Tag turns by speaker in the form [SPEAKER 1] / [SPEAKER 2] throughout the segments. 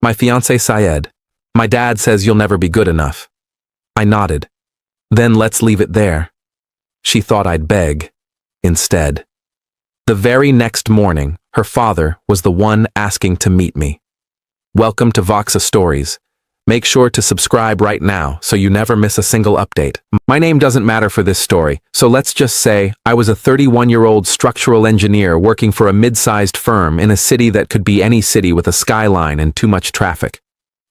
[SPEAKER 1] My fiancé Syed. My dad says you'll never be good enough. I nodded. Then let's leave it there. She thought I'd beg. Instead. The very next morning, her father was the one asking to meet me. Welcome to Vows Stories. Make sure to subscribe right now so you never miss a single update. My name doesn't matter for this story, so let's just say I was a 31-year-old structural engineer working for a mid-sized firm in a city that could be any city with a skyline and too much traffic.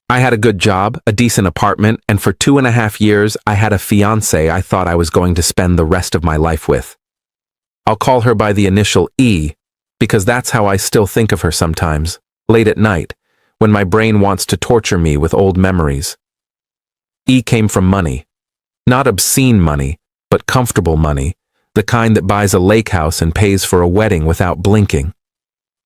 [SPEAKER 1] I had a good job, a decent apartment, and for 2.5 years I had a fiancée I thought I was going to spend the rest of my life with. I'll call her by the initial E, because that's how I still think of her sometimes, late at night, when my brain wants to torture me with old memories. E came from money. Not obscene money, but comfortable money, the kind that buys a lake house and pays for a wedding without blinking.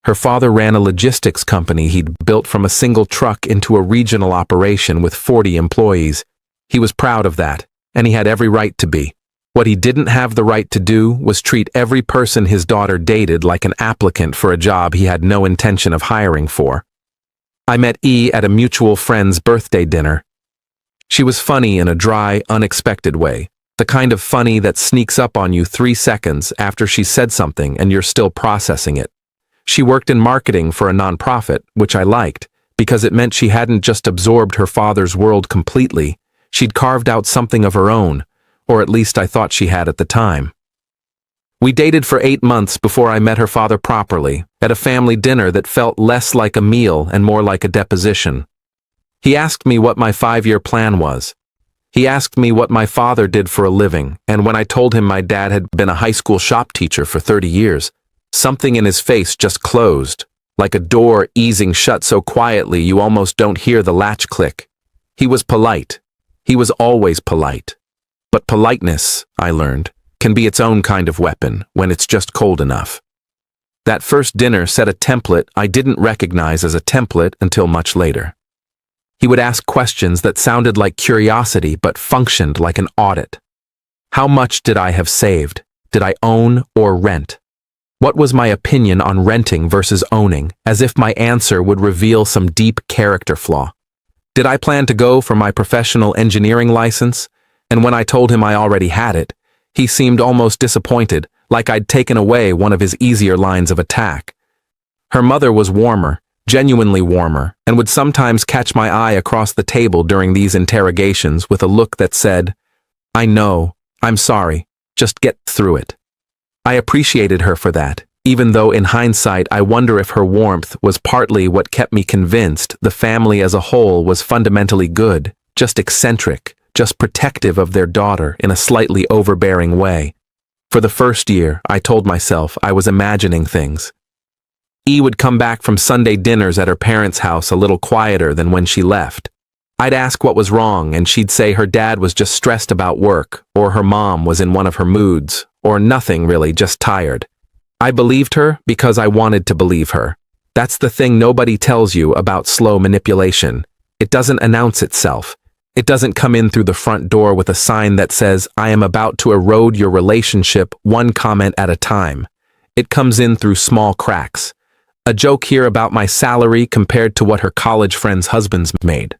[SPEAKER 1] Her father ran a logistics company he'd built from a single truck into a regional operation with 40 employees. He was proud of that, and he had every right to be. What he didn't have the right to do was treat every person his daughter dated like an applicant for a job he had no intention of hiring for. I met E at a mutual friend's birthday dinner. She was funny in a dry, unexpected way, the kind of funny that sneaks up on you 3 seconds after she said something and you're still processing it. She worked in marketing for a nonprofit, which I liked, because it meant she hadn't just absorbed her father's world completely, she'd carved out something of her own, or at least I thought she had at the time. We dated for 8 months before I met her father properly, at a family dinner that felt less like a meal and more like a deposition. He asked me what my 5-year plan was. He asked me what my father did for a living, and when I told him my dad had been a high school shop teacher for 30 years, something in his face just closed, like a door easing shut so quietly you almost don't hear the latch click. He was polite. He was always polite. But politeness, I learned, can be its own kind of weapon when it's just cold enough. That first dinner set a template I didn't recognize as a template until much later. He would ask questions that sounded like curiosity but functioned like an audit. How much did I have saved? Did I own or rent? What was my opinion on renting versus owning, as if my answer would reveal some deep character flaw? Did I plan to go for my professional engineering license? And when I told him I already had it, he seemed almost disappointed, like I'd taken away one of his easier lines of attack. Her mother was warmer, genuinely warmer, and would sometimes catch my eye across the table during these interrogations with a look that said, "I know, I'm sorry, just get through it." I appreciated her for that, even though in hindsight I wonder if her warmth was partly what kept me convinced the family as a whole was fundamentally good, just eccentric, just protective of their daughter in a slightly overbearing way. For the first year, I told myself I was imagining things. E would come back from Sunday dinners at her parents' house a little quieter than when she left. I'd ask what was wrong, and she'd say her dad was just stressed about work, or her mom was in one of her moods, or nothing really, just tired. I believed her because I wanted to believe her. That's the thing nobody tells you about slow manipulation. It doesn't announce itself. It doesn't come in through the front door with a sign that says, "I am about to erode your relationship one comment at a time." It comes in through small cracks. A joke here about my salary compared to what her college friends' husbands made.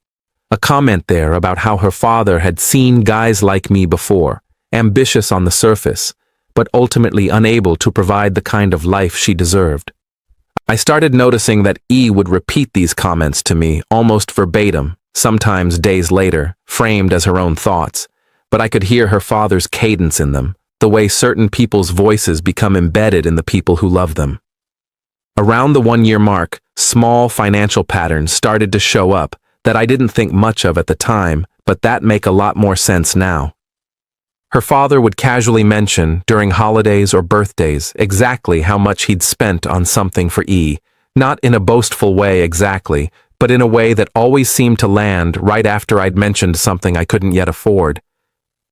[SPEAKER 1] A comment there about how her father had seen guys like me before, ambitious on the surface, but ultimately unable to provide the kind of life she deserved. I started noticing that E would repeat these comments to me almost verbatim, sometimes days later, framed as her own thoughts, but I could hear her father's cadence in them, the way certain people's voices become embedded in the people who love them. Around the 1-year mark, small financial patterns started to show up that I didn't think much of at the time, but that make a lot more sense now. Her father would casually mention, during holidays or birthdays, exactly how much he'd spent on something for E, not in a boastful way exactly, but in a way that always seemed to land right after I'd mentioned something I couldn't yet afford.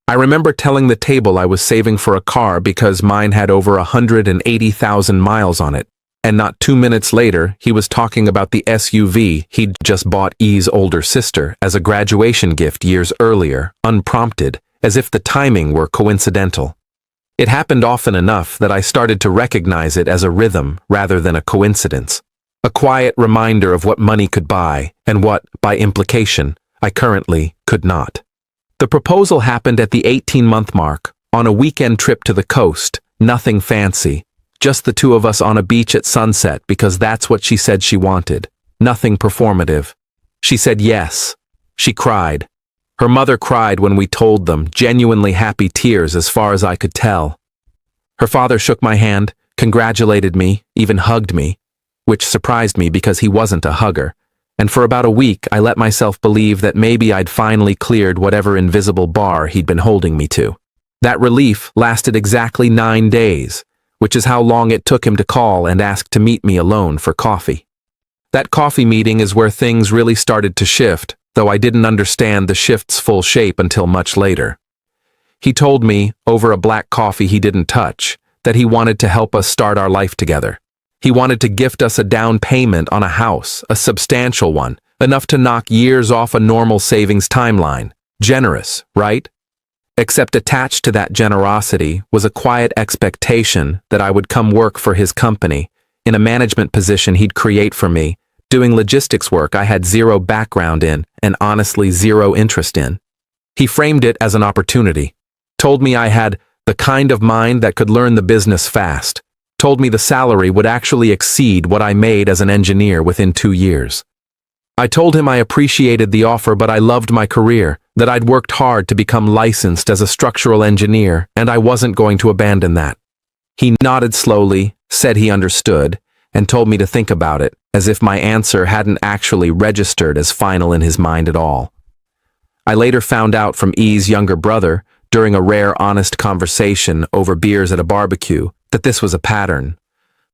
[SPEAKER 1] I remember telling the table I was saving for a car because mine had over 180,000 miles on it, and not 2 minutes later, he was talking about the SUV he'd just bought E's older sister as a graduation gift years earlier, unprompted, as if the timing were coincidental. It happened often enough that I started to recognize it as a rhythm rather than a coincidence. A quiet reminder of what money could buy and what, by implication, I currently could not. The proposal happened at the 18-month mark, on a weekend trip to the coast, nothing fancy, just the two of us on a beach at sunset because that's what she said she wanted, nothing performative. She said yes. She cried. Her mother cried when we told them, genuinely happy tears as far as I could tell. Her father shook my hand, congratulated me, even hugged me, which surprised me because he wasn't a hugger, and for about a week I let myself believe that maybe I'd finally cleared whatever invisible bar he'd been holding me to. That relief lasted exactly 9 days, which is how long it took him to call and ask to meet me alone for coffee. That coffee meeting is where things really started to shift, though I didn't understand the shift's full shape until much later. He told me, over a black coffee he didn't touch, that he wanted to help us start our life together. He wanted to gift us a down payment on a house, a substantial one, enough to knock years off a normal savings timeline. Generous, right? Except attached to that generosity was a quiet expectation that I would come work for his company, in a management position he'd create for me, doing logistics work I had zero background in and honestly zero interest in. He framed it as an opportunity, told me I had the kind of mind that could learn the business fast, told me the salary would actually exceed what I made as an engineer within 2 years. I told him I appreciated the offer, but I loved my career, that I'd worked hard to become licensed as a structural engineer, and I wasn't going to abandon that. He nodded slowly, said he understood, and told me to think about it, as if my answer hadn't actually registered as final in his mind at all. I later found out from E's younger brother, during a rare honest conversation over beers at a barbecue, that this was a pattern.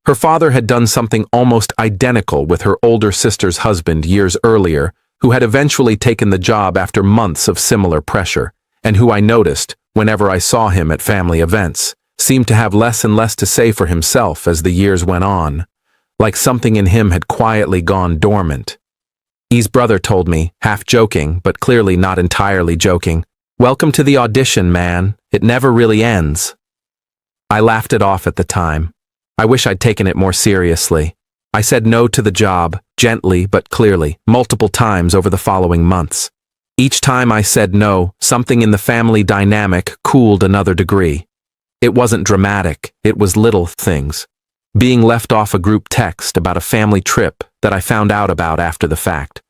[SPEAKER 1] Her father had done something almost identical with her older sister's husband years earlier, who had eventually taken the job after months of similar pressure, and who I noticed, whenever I saw him at family events, seemed to have less and less to say for himself as the years went on, like something in him had quietly gone dormant. E's brother told me, half joking, but clearly not entirely joking, "Welcome to the audition, man. It never really ends." I laughed it off at the time. I wish I'd taken it more seriously. I said no to the job, gently but clearly, multiple times over the following months. Each time I said no, something in the family dynamic cooled another degree. It wasn't dramatic, it was little things. Being left off a group text about a family trip that I found out about after the fact.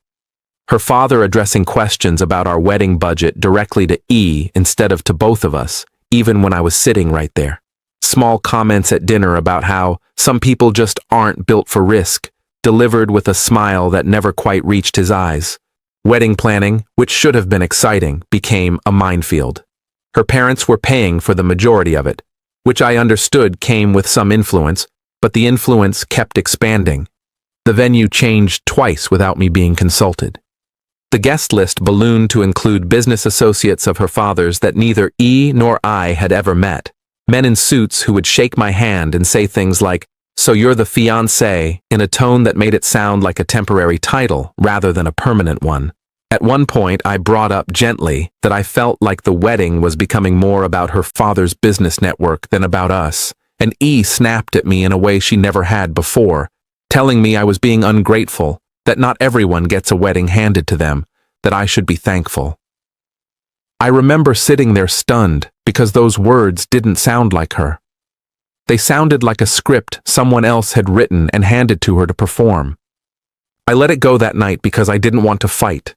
[SPEAKER 1] Her father addressing questions about our wedding budget directly to E instead of to both of us, even when I was sitting right there. Small comments at dinner about how some people just aren't built for risk, delivered with a smile that never quite reached his eyes. Wedding planning, which should have been exciting, became a minefield. Her parents were paying for the majority of it, which I understood came with some influence, but the influence kept expanding. The venue changed twice without me being consulted. The guest list ballooned to include business associates of her father's that neither E nor I had ever met. Men in suits who would shake my hand and say things like, "So you're the fiancé," in a tone that made it sound like a temporary title rather than a permanent one. At one point, I brought up gently that I felt like the wedding was becoming more about her father's business network than about us, and E snapped at me in a way she never had before, telling me I was being ungrateful, that not everyone gets a wedding handed to them, that I should be thankful. I remember sitting there stunned because those words didn't sound like her. They sounded like a script someone else had written and handed to her to perform. I let it go that night because I didn't want to fight,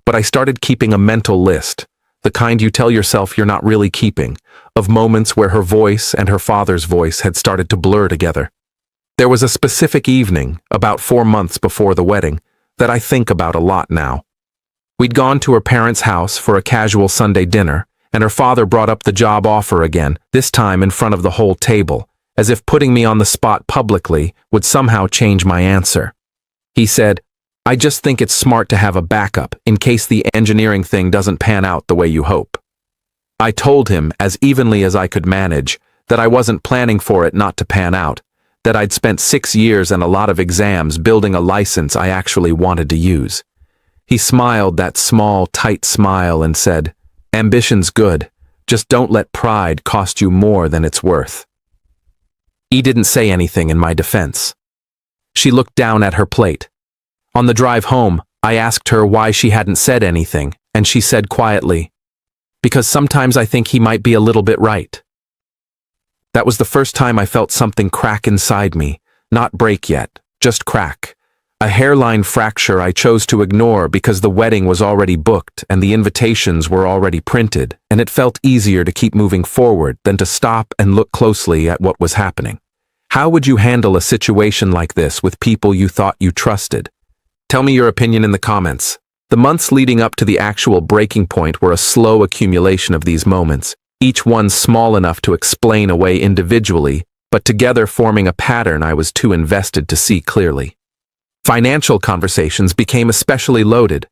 [SPEAKER 1] but I started keeping a mental list, the kind you tell yourself you're not really keeping, of moments where her voice and her father's voice had started to blur together. There was a specific evening, about 4 months before the wedding, that I think about a lot now. We'd gone to her parents' house for a casual Sunday dinner, and her father brought up the job offer again, this time in front of the whole table, as if putting me on the spot publicly would somehow change my answer. He said, "I just think it's smart to have a backup in case the engineering thing doesn't pan out the way you hope." I told him, as evenly as I could manage, that I wasn't planning for it not to pan out, that I'd spent 6 years and a lot of exams building a license I actually wanted to use. He smiled that small, tight smile and said, "Ambition's good, just don't let pride cost you more than it's worth." He didn't say anything in my defense. She looked down at her plate. On the drive home, I asked her why she hadn't said anything, and she said quietly, "Because sometimes I think he might be a little bit right." That was the first time I felt something crack inside me, not break yet, just crack. A hairline fracture I chose to ignore because the wedding was already booked and the invitations were already printed, and it felt easier to keep moving forward than to stop and look closely at what was happening. How would you handle a situation like this with people you thought you trusted? Tell me your opinion in the comments. The months leading up to the actual breaking point were a slow accumulation of these moments, each one small enough to explain away individually, but together forming a pattern I was too invested to see clearly. Financial conversations became especially loaded.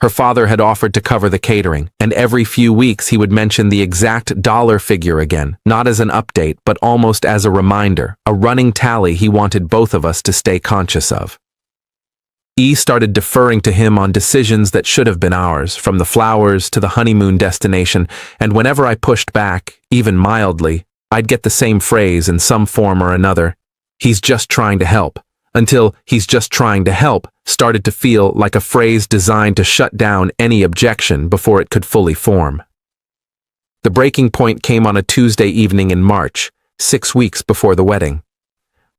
[SPEAKER 1] Her father had offered to cover the catering, and every few weeks he would mention the exact dollar figure again, not as an update, but almost as a reminder, a running tally he wanted both of us to stay conscious of. Started deferring to him on decisions that should have been ours, from the flowers to the honeymoon destination, and whenever I pushed back, even mildly, I'd get the same phrase in some form or another. "He's just trying to help." Until "he's just trying to help" started to feel like a phrase designed to shut down any objection before it could fully form. The breaking point came on a Tuesday evening in March, 6 weeks before the wedding.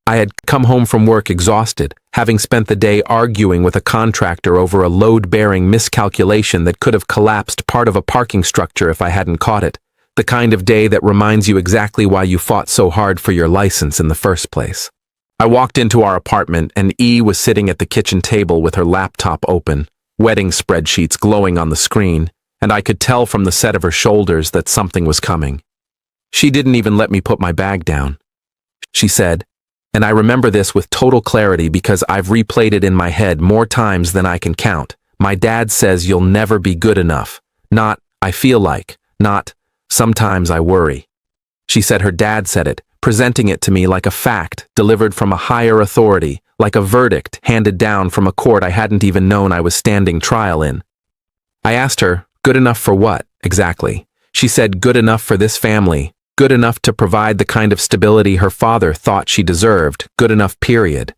[SPEAKER 1] I had come home from work exhausted, having spent the day arguing with a contractor over a load-bearing miscalculation that could have collapsed part of a parking structure if I hadn't caught it, the kind of day that reminds you exactly why you fought so hard for your license in the first place. I walked into our apartment and was sitting at the kitchen table with her laptop open, wedding spreadsheets glowing on the screen, and I could tell from the set of her shoulders that something was coming. She didn't even let me put my bag down. She said, and I remember this with total clarity because I've replayed it in my head more times than I can count, "My dad says you'll never be good enough. Not, I feel like. Not, sometimes I worry." She said her dad said it, presenting it to me like a fact delivered from a higher authority, like a verdict handed down from a court I hadn't even known I was standing trial in. I asked her, good enough for what, exactly? She said good enough for this family, good enough to provide the kind of stability her father thought she deserved, good enough period.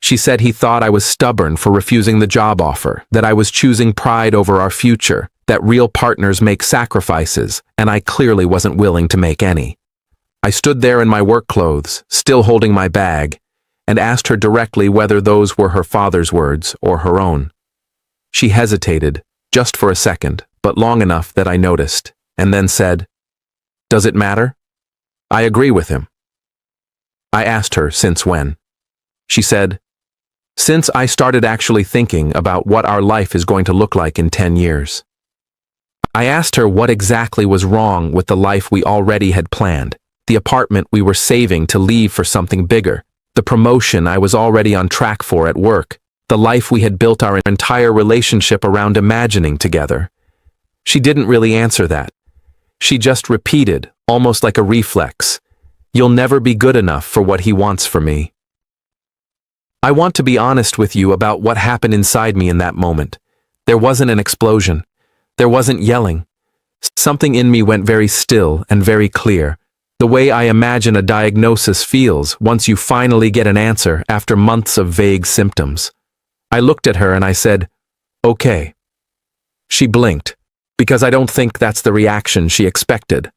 [SPEAKER 1] She said he thought I was stubborn for refusing the job offer, that I was choosing pride over our future, that real partners make sacrifices, and I clearly wasn't willing to make any. I stood there in my work clothes, still holding my bag, and asked her directly whether those were her father's words or her own. She hesitated, just for a second, but long enough that I noticed, and then said, "Does it matter?" "I agree with him." I asked her since when. She said, "Since I started actually thinking about what our life is going to look like in 10 years. I asked her what exactly was wrong with the life we already had planned. The apartment we were saving to leave for something bigger, the promotion I was already on track for at work, the life we had built our entire relationship around imagining together. She didn't really answer that. She just repeated, almost like a reflex, "You'll never be good enough for what he wants for me." I want to be honest with you about what happened inside me in that moment. There wasn't an explosion. There wasn't yelling. Something in me went very still and very clear. The way I imagine a diagnosis feels once you finally get an answer after months of vague symptoms. I looked at her and I said, "Okay." She blinked, because I don't think that's the reaction she expected.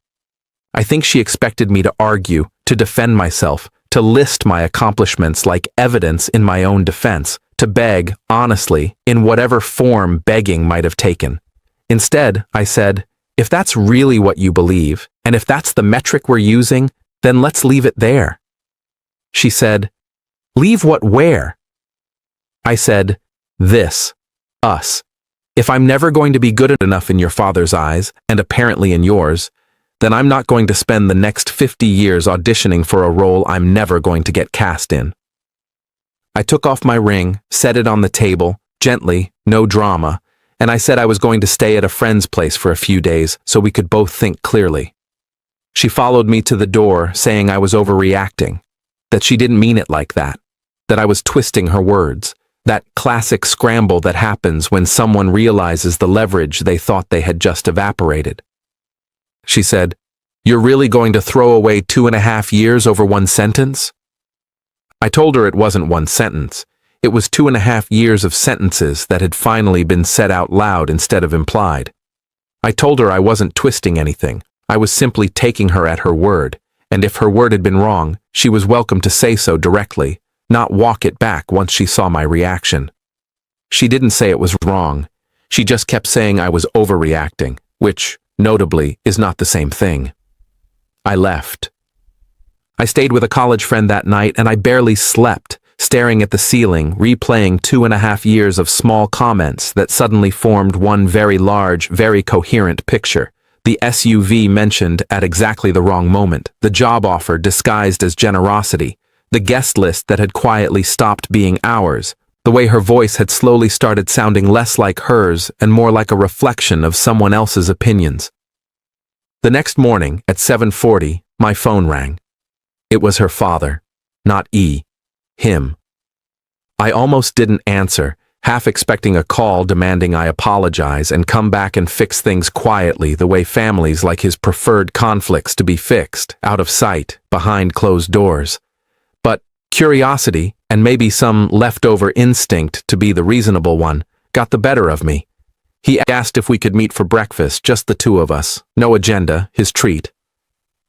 [SPEAKER 1] I think she expected me to argue, to defend myself, to list my accomplishments like evidence in my own defense, to beg, honestly, in whatever form begging might have taken. Instead, I said, "If that's really what you believe, and if that's the metric we're using, then let's leave it there." She said, "Leave what where?" I said, "This. Us. If I'm never going to be good enough in your father's eyes, and apparently in yours, then I'm not going to spend the next 50 years auditioning for a role I'm never going to get cast in." I took off my ring, set it on the table, gently, no drama, and I said I was going to stay at a friend's place for a few days so we could both think clearly. She followed me to the door, saying I was overreacting, that she didn't mean it like that I was twisting her words, that classic scramble that happens when someone realizes the leverage they thought they had just evaporated. She said, "You're really going to throw away 2.5 years over one sentence?" I told her it wasn't one sentence. It was 2.5 years of sentences that had finally been said out loud instead of implied. I told her I wasn't twisting anything. I was simply taking her at her word, and if her word had been wrong, she was welcome to say so directly, not walk it back once she saw my reaction. She didn't say it was wrong. She just kept saying I was overreacting, which, notably, is not the same thing. I left. I stayed with a college friend that night and I barely slept, staring at the ceiling, replaying 2.5 years of small comments that suddenly formed one very large, very coherent picture. The SUV mentioned at exactly the wrong moment, the job offer disguised as generosity, the guest list that had quietly stopped being ours, the way her voice had slowly started sounding less like hers and more like a reflection of someone else's opinions. The next morning, at 7:40, my phone rang. It was her father, not him. I almost didn't answer, half expecting a call demanding I apologize and come back and fix things quietly the way families like his preferred conflicts to be fixed, out of sight, behind closed doors. But curiosity, and maybe some leftover instinct to be the reasonable one, got the better of me. He asked if we could meet for breakfast, just the two of us, no agenda, his treat.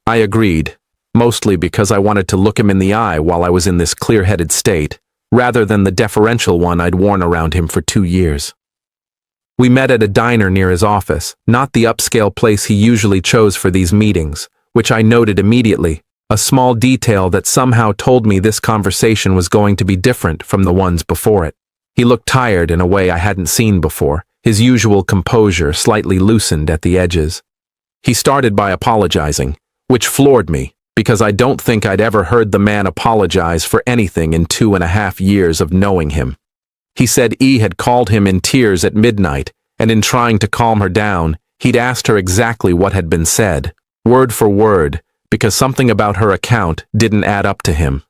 [SPEAKER 1] I agreed, mostly because I wanted to look him in the eye while I was in this clear-headed state, rather than the deferential one I'd worn around him for 2 years. We met at a diner near his office, not the upscale place he usually chose for these meetings, which I noted immediately, a small detail that somehow told me this conversation was going to be different from the ones before it. He looked tired in a way I hadn't seen before, his usual composure slightly loosened at the edges. He started by apologizing, which floored me, because I don't think I'd ever heard the man apologize for anything in 2.5 years of knowing him. He said E had called him in tears at midnight, and in trying to calm her down, he'd asked her exactly what had been said, word for word, because something about her account didn't add up to him.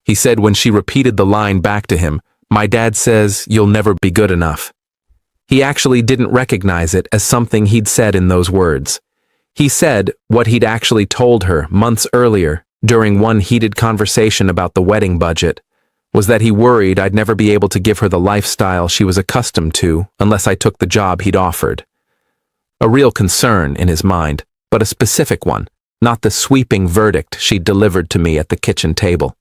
[SPEAKER 1] He said when she repeated the line back to him, "My dad says you'll never be good enough." He actually didn't recognize it as something he'd said in those words. He said what he'd actually told her months earlier, during one heated conversation about the wedding budget, was that he worried I'd never be able to give her the lifestyle she was accustomed to unless I took the job he'd offered. A real concern in his mind, but a specific one, not the sweeping verdict she'd delivered to me at the kitchen table.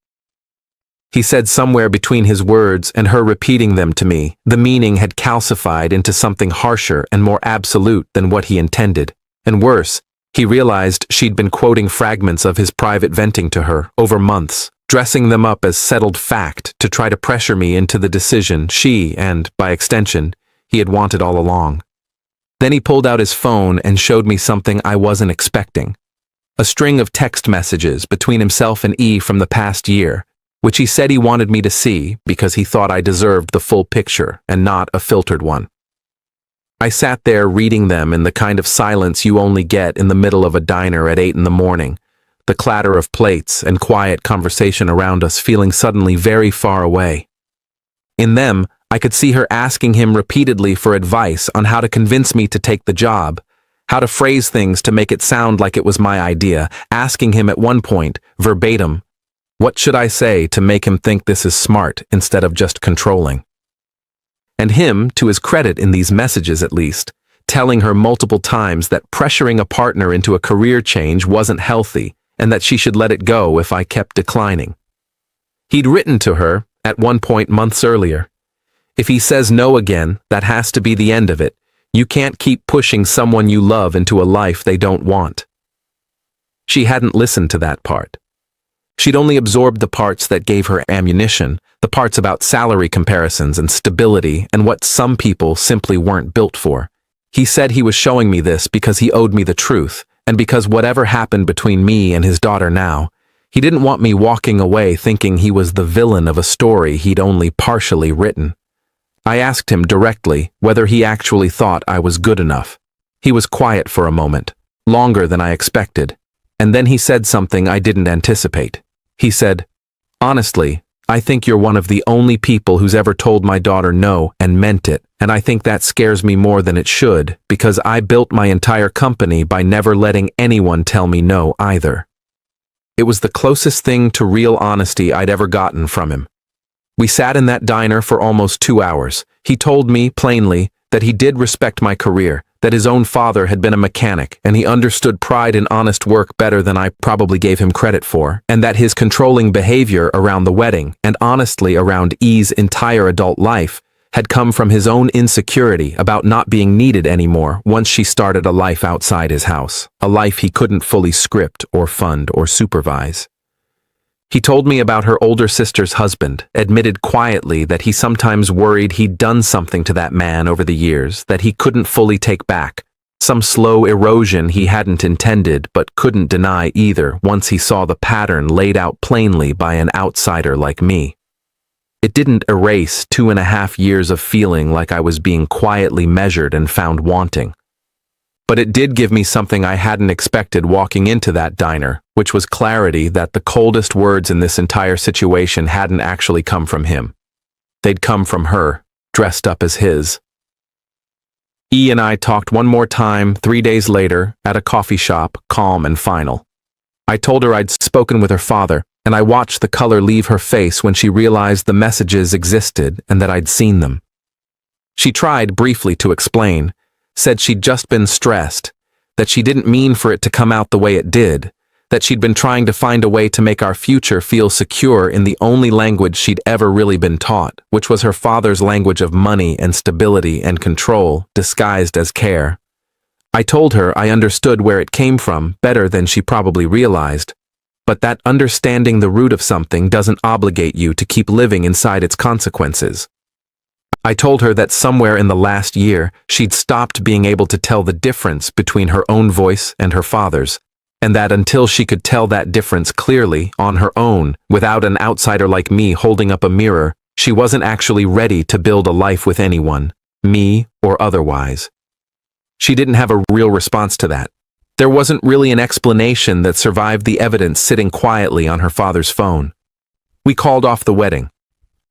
[SPEAKER 1] He said somewhere between his words and her repeating them to me, the meaning had calcified into something harsher and more absolute than what he intended. And worse, he realized she'd been quoting fragments of his private venting to her over months, dressing them up as settled fact to try to pressure me into the decision she, and, by extension, he had wanted all along. Then he pulled out his phone and showed me something I wasn't expecting. A string of text messages between himself and E from the past year, which he said he wanted me to see because he thought I deserved the full picture and not a filtered one. I sat there reading them in the kind of silence you only get in the middle of a diner at 8 in the morning, the clatter of plates and quiet conversation around us feeling suddenly very far away. In them, I could see her asking him repeatedly for advice on how to convince me to take the job, how to phrase things to make it sound like it was my idea, asking him at one point, verbatim, "What should I say to make him think this is smart instead of just controlling?" And him, to his credit in these messages at least, telling her multiple times that pressuring a partner into a career change wasn't healthy and that she should let it go if I kept declining. He'd written to her, at one point months earlier, "If he says no again, that has to be the end of it. You can't keep pushing someone you love into a life they don't want." She hadn't listened to that part. She'd only absorbed the parts that gave her ammunition, the parts about salary comparisons and stability and what some people simply weren't built for. He said he was showing me this because he owed me the truth, and because whatever happened between me and his daughter now, he didn't want me walking away thinking he was the villain of a story he'd only partially written. I asked him directly whether he actually thought I was good enough. He was quiet for a moment, longer than I expected, and then he said something I didn't anticipate. He said, "Honestly, I think you're one of the only people who's ever told my daughter no and meant it, and I think that scares me more than it should, because I built my entire company by never letting anyone tell me no either." It was the closest thing to real honesty I'd ever gotten from him. We sat in that diner for almost 2 hours. He told me, plainly, that he did respect my career, that his own father had been a mechanic, and he understood pride in honest work better than I probably gave him credit for, and that his controlling behavior around the wedding, and honestly around E's entire adult life, had come from his own insecurity about not being needed anymore once she started a life outside his house, a life he couldn't fully script or fund or supervise. He told me about her older sister's husband, admitted quietly that he sometimes worried he'd done something to that man over the years that he couldn't fully take back, some slow erosion he hadn't intended but couldn't deny either once he saw the pattern laid out plainly by an outsider like me. It didn't erase 2.5 years of feeling like I was being quietly measured and found wanting. But it did give me something I hadn't expected walking into that diner, which was clarity that the coldest words in this entire situation hadn't actually come from him. They'd come from her, dressed up as his. E and I talked one more time 3 days later at a coffee shop, calm and final. I told her I'd spoken with her father, and I watched the color leave her face when she realized the messages existed and that I'd seen them. She tried briefly to explain, said she'd just been stressed, that she didn't mean for it to come out the way it did, that she'd been trying to find a way to make our future feel secure in the only language she'd ever really been taught, which was her father's language of money and stability and control, disguised as care. I told her I understood where it came from better than she probably realized, but that understanding the root of something doesn't obligate you to keep living inside its consequences. I told her that somewhere in the last year, she'd stopped being able to tell the difference between her own voice and her father's, and that until she could tell that difference clearly, on her own, without an outsider like me holding up a mirror, she wasn't actually ready to build a life with anyone, me or otherwise. She didn't have a real response to that. There wasn't really an explanation that survived the evidence sitting quietly on her father's phone. We called off the wedding.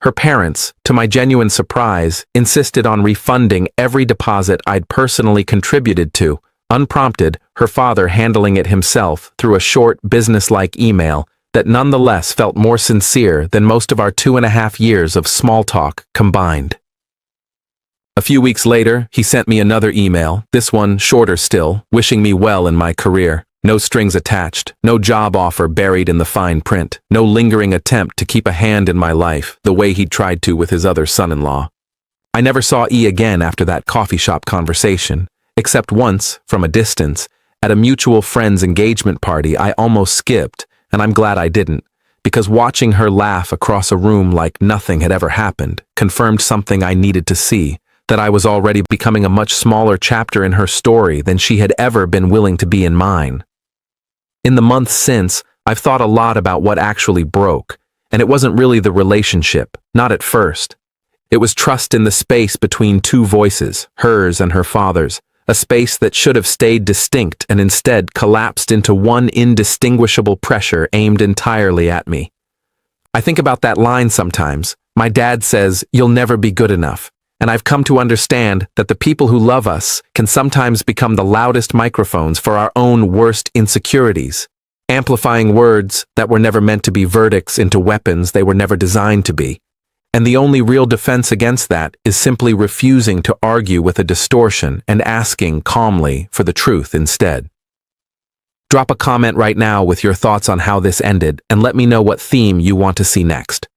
[SPEAKER 1] Her parents, to my genuine surprise, insisted on refunding every deposit I'd personally contributed to, unprompted, her father handling it himself through a short, business-like email that nonetheless felt more sincere than most of our 2.5 years of small talk combined. A few weeks later, he sent me another email, this one shorter still, wishing me well in my career. No strings attached, no job offer buried in the fine print, no lingering attempt to keep a hand in my life the way he'd tried to with his other son-in-law. I never saw E again after that coffee shop conversation, except once, from a distance, at a mutual friend's engagement party I almost skipped, and I'm glad I didn't, because watching her laugh across a room like nothing had ever happened confirmed something I needed to see, that I was already becoming a much smaller chapter in her story than she had ever been willing to be in mine. In the months since, I've thought a lot about what actually broke, and it wasn't really the relationship, not at first. It was trust in the space between two voices, hers and her father's, a space that should have stayed distinct and instead collapsed into one indistinguishable pressure aimed entirely at me. I think about that line sometimes. My dad says, "You'll never be good enough." And I've come to understand that the people who love us can sometimes become the loudest microphones for our own worst insecurities, amplifying words that were never meant to be verdicts into weapons they were never designed to be. And the only real defense against that is simply refusing to argue with a distortion and asking calmly for the truth instead. Drop a comment right now with your thoughts on how this ended and let me know what theme you want to see next.